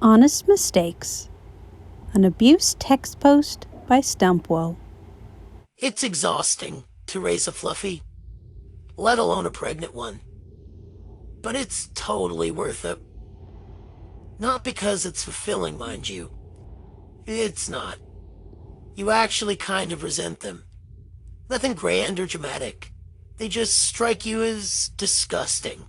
Honest Mistakes, an abuse text post by Stwumpo. It's exhausting to raise a fluffy, let alone a pregnant one. But it's totally worth it. Not because it's fulfilling, mind you. It's not. You actually kind of resent them. Nothing grand or dramatic. They just strike you as disgusting.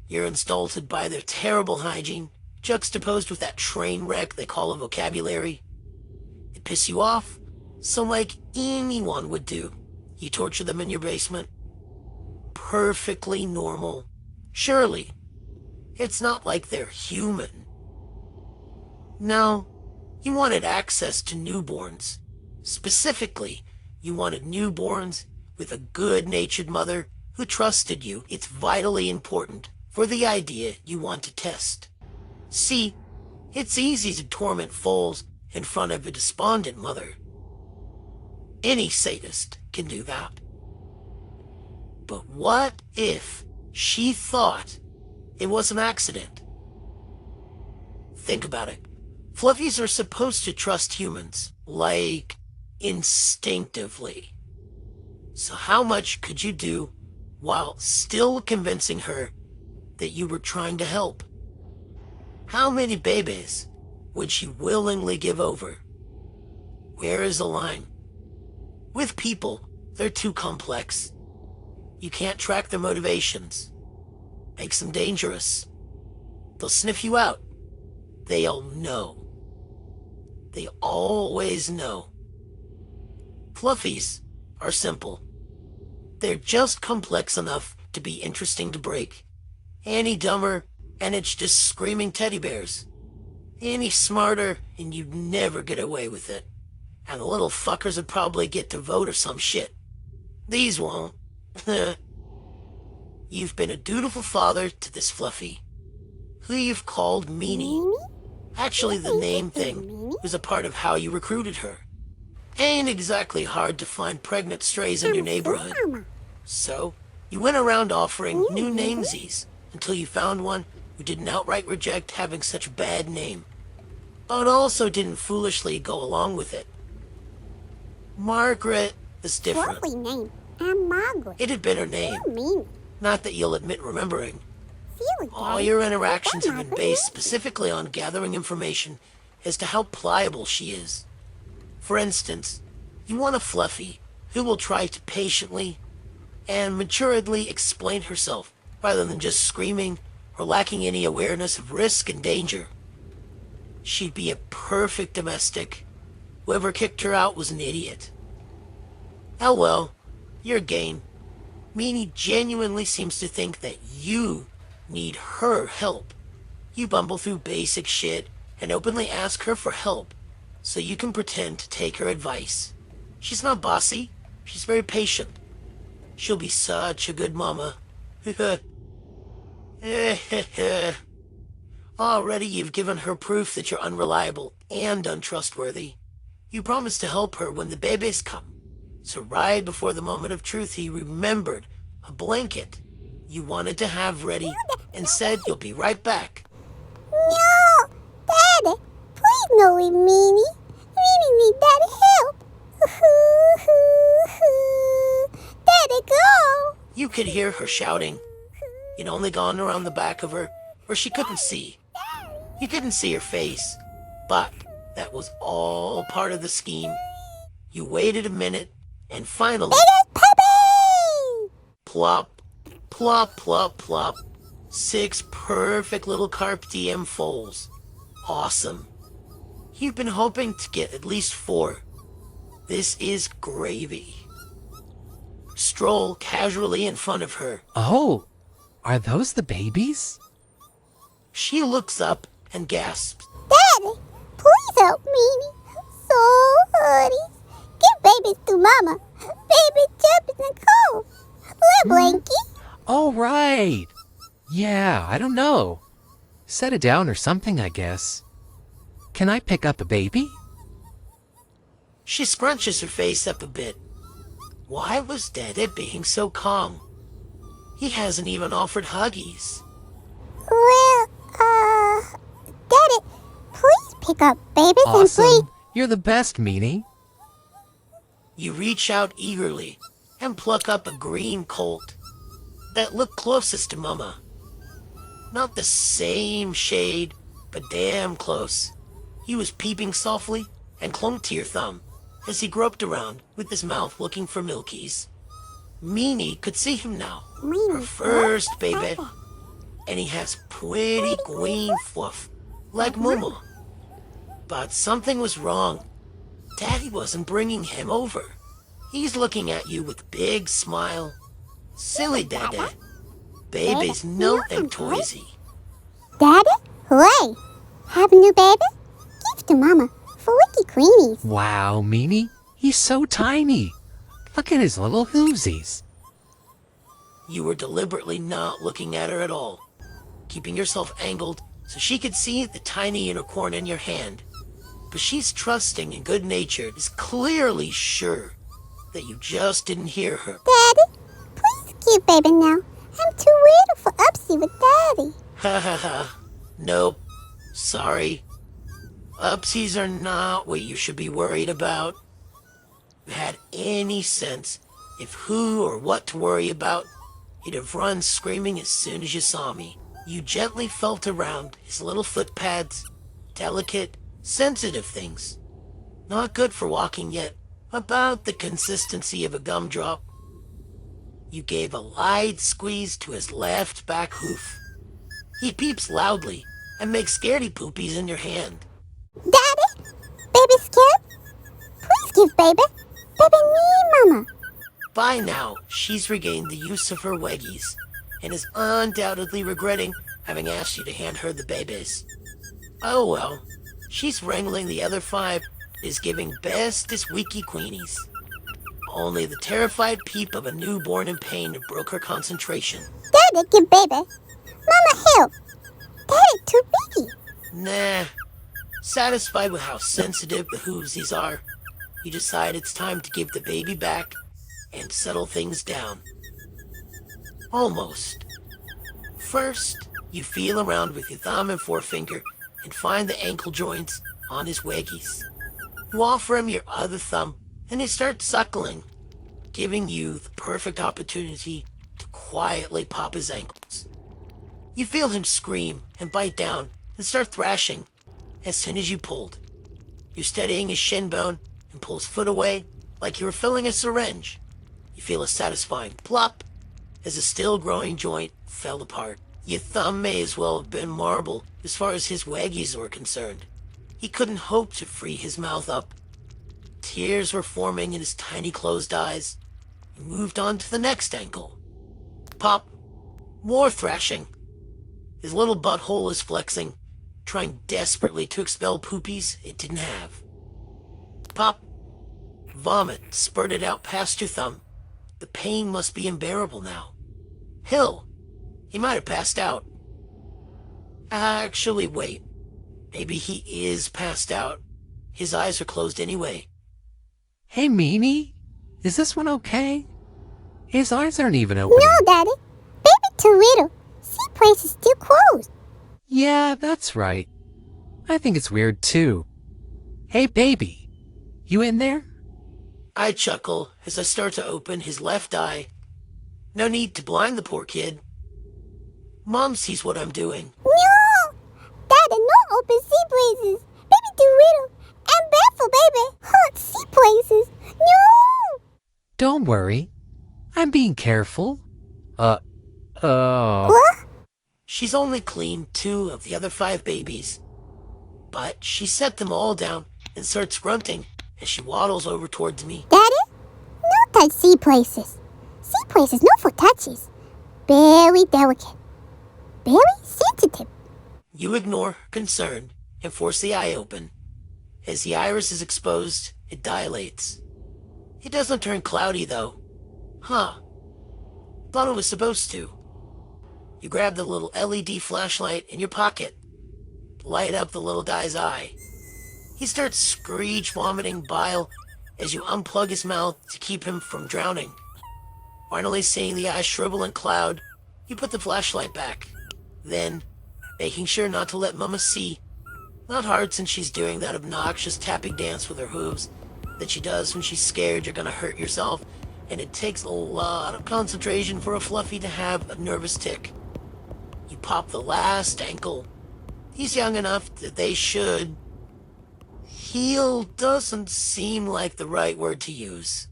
You're insulted by their terrible hygiene, juxtaposed with that train wreck they call a vocabulary. They piss you off, so like anyone would do, you torture them in your basement. Perfectly normal. Surely. It's not like they're human. No, you wanted access to newborns. Specifically, you wanted newborns with a good-natured mother who trusted you. It's vitally important for the idea you want to test. See, it's easy to torment foals in front of a despondent mother. Any sadist can do that. But what if she thought it was an accident? Think about it. Fluffies are supposed to trust humans, like, instinctively. So how much could you do while still convincing her that you were trying to help? How many babies would she willingly give over? Where is the line? With people, they're too complex. You can't track their motivations. Makes them dangerous. They'll sniff you out. They'll know. They always know. Fluffies are simple. They're just complex enough to be interesting to break. Any dumber, and it's just screaming teddy bears. Any smarter, and you'd never get away with it. And the little fuckers would probably get to vote or some shit. These won't. You've been a dutiful father to this Fluffy, who you've called Meanie. Actually, the name thing was a part of how you recruited her. Ain't exactly hard to find pregnant strays in your neighborhood. So, you went around offering new namesies until you found one who didn't outright reject having such a bad name, but also didn't foolishly go along with it. Margaret is different. Lovely name. I'm Margaret. It had been her name. Not that you'll admit remembering. All your interactions have been based specifically on gathering information as to how pliable she is. For instance, you want a Fluffy who will try to patiently and maturedly explain herself rather than just screaming or lacking any awareness of risk and danger. She'd be a perfect domestic. Whoever kicked her out was an idiot. Oh well, your gain. Meanie genuinely seems to think that you need her help. You bumble through basic shit and openly ask her for help, so you can pretend to take her advice. She's not bossy, she's very patient. She'll be such a good mama. Already you've given her proof that you're unreliable and untrustworthy. You promised to help her when the babies come. So right before the moment of truth, he remembered a blanket you wanted to have ready and said you'll be right back. No! Daddy! Please no leave Meanie! Meanie need Daddy help! Daddy, go! You could hear her shouting. You'd only gone around the back of her, where she couldn't see. You couldn't see her face, but that was all part of the scheme. You waited a minute, and finally... Biggest puppy! Plop, plop, plop, plop. 6 perfect little Carpe Diem foals. Awesome. You've been hoping to get at least 4. This is gravy. Stroll casually in front of her. Oh, are those the babies? She looks up and gasps. Daddy, please help Meanie. So hurry. Give babies to Mama. Baby Chip is in cold. Little Blanky. Oh, right. Yeah, I don't know. Set it down or something, I guess. Can I pick up a baby? She scrunches her face up a bit. Why was Daddy being so calm? He hasn't even offered huggies. Well, Daddy, pick up babies and breed. Awesome. You're the best, Meanie. You reach out eagerly and pluck up a green colt that looked closest to Mama. Not the same shade, but damn close. He was peeping softly and clung to your thumb as he groped around with his mouth looking for milkies. Meanie could see him now, her first baby, and he has pretty green fluff like Mama. But something was wrong. Daddy wasn't bringing him over. He's looking at you with a big smile. Silly Dada. Babies know them toysy. Daddy? Hooray! Have a new baby? Give to Mama for wiki queenies. Wow, Meanie. He's so tiny. Look at his little hoosies. You were deliberately not looking at her at all, keeping yourself angled so she could see the tiny unicorn in your hand. But she's trusting and good-natured, is clearly sure that you just didn't hear her. Daddy, please give baby now. I'm too little for Upsy with Daddy. Ha ha ha. Nope. Sorry. Upsies are not what you should be worried about. If you had any sense of who or what to worry about, you'd have run screaming as soon as you saw me. You gently felt around his little foot pads, delicate, sensitive things. Not good for walking yet, about the consistency of a gumdrop. You gave a light squeeze to his left back hoof. He peeps loudly and makes scaredy poopies in your hand. Daddy? Baby scared? Please give baby. Baby need Mama. By now, she's regained the use of her weggies and is undoubtedly regretting having asked you to hand her the babies. Oh well, she's wrangling the other 5 and is giving bestest wiki queenies. Only the terrified peep of a newborn in pain broke her concentration. Daddy, give baby. Mama, help. Daddy, too biggie. Nah. Satisfied with how sensitive the hoosies are, you decide it's time to give the baby back and settle things down. Almost. First, you feel around with your thumb and forefinger and find the ankle joints on his weggies. You offer him your other thumb and he starts suckling, giving you the perfect opportunity to quietly pop his ankles. You feel him scream and bite down and start thrashing as soon as you pulled. You're steadying his shin bone and pull his foot away like you were filling a syringe. You feel a satisfying plop as a still growing joint fell apart. Your thumb may as well have been marble as far as his waggies were concerned. He couldn't hope to free his mouth up. Tears were forming in his tiny closed eyes. He moved on to the next ankle. Pop. More thrashing. His little butthole is flexing, trying desperately to expel poopies it didn't have. Pop. Vomit spurted out past your thumb. The pain must be unbearable now. Hill. He might have passed out. Actually, wait. Maybe he is passed out. His eyes are closed anyway. Hey, Meanie. Is this one okay? His eyes aren't even open. No, Daddy. Baby too little. See place is still closed. Yeah, that's right. I think it's weird, too. Hey, baby. You in there? I chuckle as I start to open his left eye. No need to blind the poor kid. Mom sees what I'm doing. No! Daddy, no open sea places. Baby too little. And bad for baby. Hot sea places. No! Don't worry. I'm being careful. Oh. What? She's only cleaned 2 of the other 5 babies. But she set them all down and starts grunting as she waddles over towards me. Daddy? No touch sea places. Sea places no for touches. Very delicate. Very sensitive. You ignore her concern and force the eye open. As the iris is exposed, it dilates. It doesn't turn cloudy, though. Huh. Thought it was supposed to. You grab the little LED flashlight in your pocket. Light up the little guy's eye. He starts screech vomiting bile as you unplug his mouth to keep him from drowning. Finally seeing the eye shrivel and cloud, you put the flashlight back. Then, making sure not to let Mama see, Not hard since she's doing that obnoxious tapping dance with her hooves that she does when she's scared you're gonna hurt yourself, and it takes a lot of concentration for a Fluffy to have a nervous tick. You pop the last ankle. He's young enough that they should. Heel doesn't seem like the right word to use.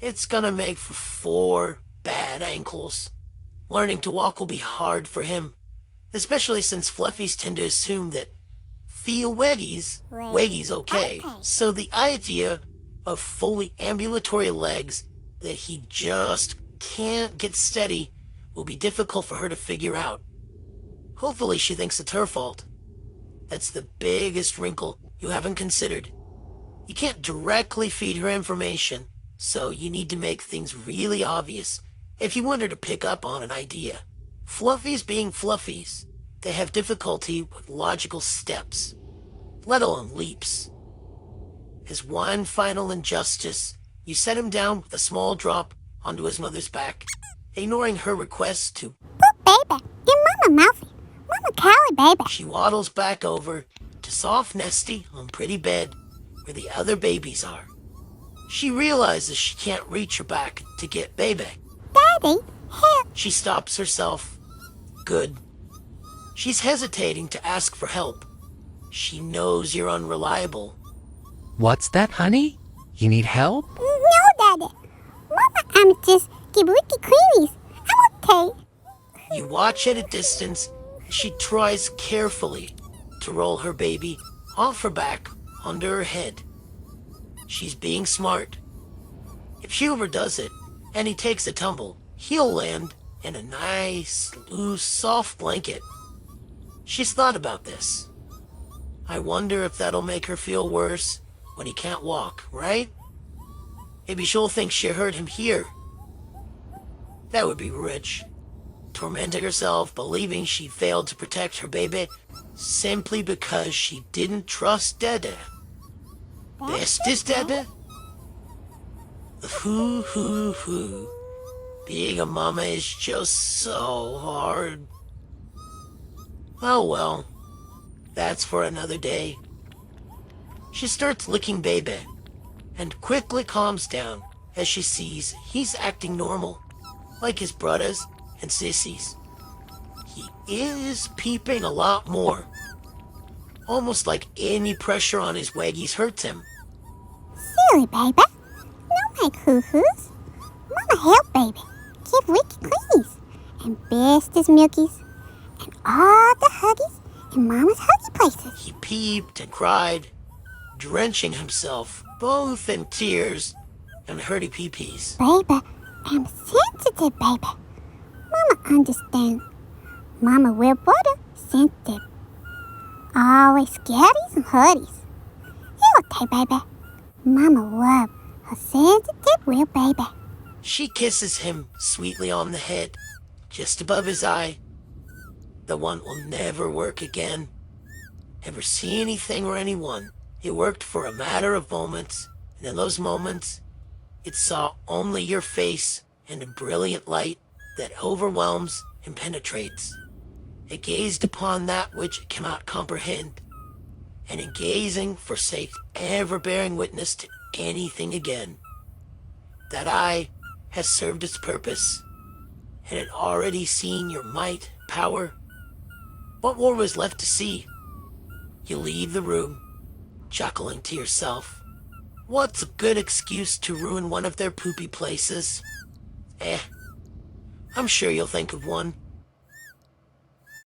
It's gonna make for 4 bad ankles. Learning to walk will be hard for him, especially since Fluffies tend to assume that feel waggy's okay. So the idea of fully ambulatory legs that he just can't get steady will be difficult for her to figure out. Hopefully she thinks it's her fault. That's the biggest wrinkle you haven't considered. You can't directly feed her information, so you need to make things really obvious if you want her to pick up on an idea. Fluffies being fluffies, they have difficulty with logical steps, let alone leaps. As one final injustice, you set him down with a small drop onto his mother's back, ignoring her request to Poop baby, give Mama Mouthy. Mama Callie baby. She waddles back over to soft Nesty on pretty bed where the other babies are. She realizes she can't reach her back to get baby. Daddy, help. She stops herself. Good. She's hesitating to ask for help. She knows you're unreliable. What's that, honey? You need help? No, Daddy. Mama, I'm just give Ricky creamies. I'm okay. You watch at a distance. She tries carefully to roll her baby off her back onto her head. She's being smart. If she overdoes it and he takes a tumble, he'll land in a nice, loose, soft blanket. She's thought about this. I wonder if that'll make her feel worse when he can't walk, right? Maybe she'll think she hurt him here. That would be rich. Tormenting herself, believing she failed to protect her baby simply because she didn't trust Dada. Bestest Dada? Hoo. Being a mama is just so hard. Oh well, that's for another day. She starts licking baby and quickly calms down as she sees he's acting normal, like his brothers and sissies. He is peeping a lot more, almost like any pressure on his waggies hurts him. Silly baby. No make hoo-hoos. Mama help baby. Give Ricky creamies. And bestest milkies. And all the huggies in Mama's huggy places. He peeped and cried, drenching himself both in tears and hurty pee-pees. Baby, I'm sensitive, baby. Mama understand. Mama will butter sensitive. Always scaries and hoodies. You okay, baby? Mama love her sensitive will baby. She kisses him sweetly on the head, just above his eye. The one will never work again. Ever see anything or anyone? It worked for a matter of moments, and in those moments, it saw only your face and a brilliant light that overwhelms and penetrates. It gazed upon that which it cannot comprehend, and in gazing forsaked ever bearing witness to anything again. That eye has served its purpose, and had already seen your might, power. What more was left to see? You leave the room, chuckling to yourself. What's a good excuse to ruin one of their poopy places? I'm sure you'll think of one.